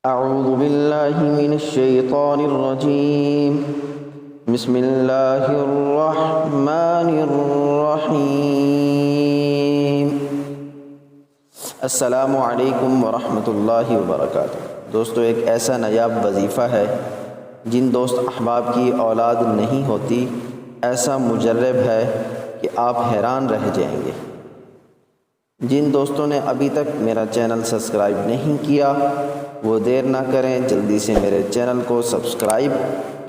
اعوذ باللہ من الشیطان الرجیم بسم اللہ الرحمن الرحیم۔ السلام علیکم ورحمۃ اللہ وبرکاتہ۔ دوستو، ایک ایسا نایاب وظیفہ ہے جن دوست احباب کی اولاد نہیں ہوتی، ایسا مجرب ہے کہ آپ حیران رہ جائیں گے۔ جن دوستوں نے ابھی تک میرا چینل سبسکرائب نہیں کیا وہ دیر نہ کریں، جلدی سے میرے چینل کو سبسکرائب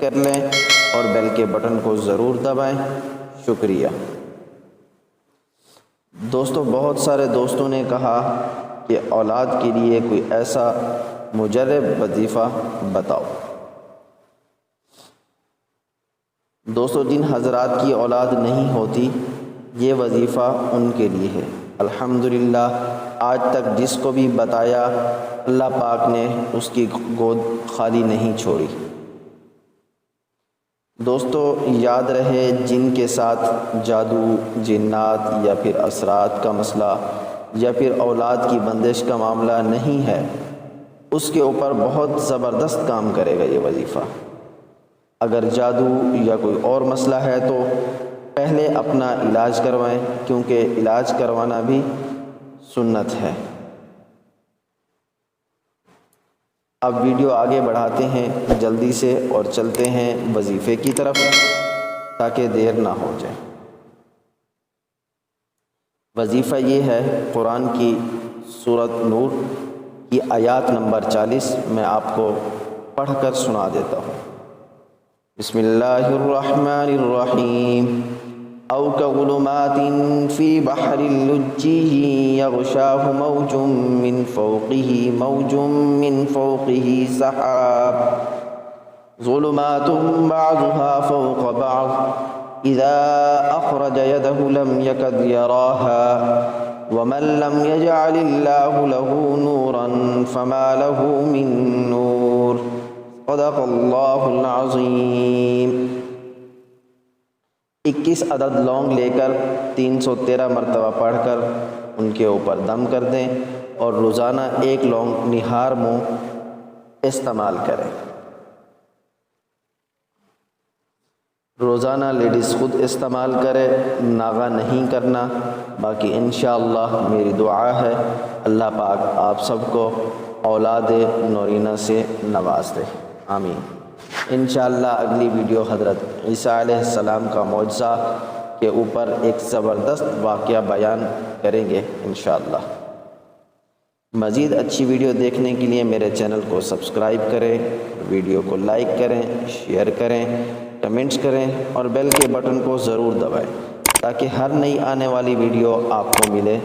کر لیں اور بیل کے بٹن کو ضرور دبائیں۔ شکریہ۔ دوستو، بہت سارے دوستوں نے کہا کہ اولاد کے لیے کوئی ایسا مجرب وظیفہ بتاؤ۔ دوستو، جن حضرات کی اولاد نہیں ہوتی یہ وظیفہ ان کے لیے ہے۔ الحمدللہ آج تک جس کو بھی بتایا اللہ پاک نے اس کی گود خالی نہیں چھوڑی۔ دوستو، یاد رہے جن کے ساتھ جادو، جنات یا پھر اثرات کا مسئلہ یا پھر اولاد کی بندش کا معاملہ نہیں ہے، اس کے اوپر بہت زبردست کام کرے گا یہ وظیفہ۔ اگر جادو یا کوئی اور مسئلہ ہے تو پہلے اپنا علاج کروائیں، کیونکہ علاج کروانا بھی سنت ہے۔ اب ویڈیو آگے بڑھاتے ہیں جلدی سے اور چلتے ہیں وظیفے کی طرف تاکہ دیر نہ ہو جائے۔ وظیفہ یہ ہے، قرآن کی سورۃ نور کی آیات نمبر 40 میں آپ کو پڑھ کر سنا دیتا ہوں۔ بسم اللہ الرحمن الرحیم۔ او كظلمات في بحر لجي يغشاه موج من فوقه سحاب ظلمات بعضها فوق بعض إذا أخرج يده لم يكد يراها ومن لم يجعل الله له نورا فما له من نور۔ صدق اللہ العظیم۔ 21 عدد لونگ لے کر 313 مرتبہ پڑھ کر ان کے اوپر دم کر دیں اور روزانہ ایک لونگ نہار منہ استعمال کریں۔ روزانہ لیڈیز خود استعمال کرے، ناغہ نہیں کرنا۔ باقی انشاءاللہ میری دعا ہے اللہ پاک آپ سب کو اولاد نورینہ سے نواز دے، آمین۔ انشاءاللہ اگلی ویڈیو حضرت عیسیٰ علیہ السلام کا معجزہ کے اوپر ایک زبردست واقعہ بیان کریں گے انشاءاللہ۔ مزید اچھی ویڈیو دیکھنے کے لیے میرے چینل کو سبسکرائب کریں، ویڈیو کو لائک کریں، شیئر کریں، کمنٹس کریں اور بیل کے بٹن کو ضرور دبائیں تاکہ ہر نئی آنے والی ویڈیو آپ کو ملے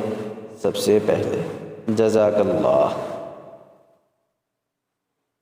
سب سے پہلے۔ جزاک اللہ۔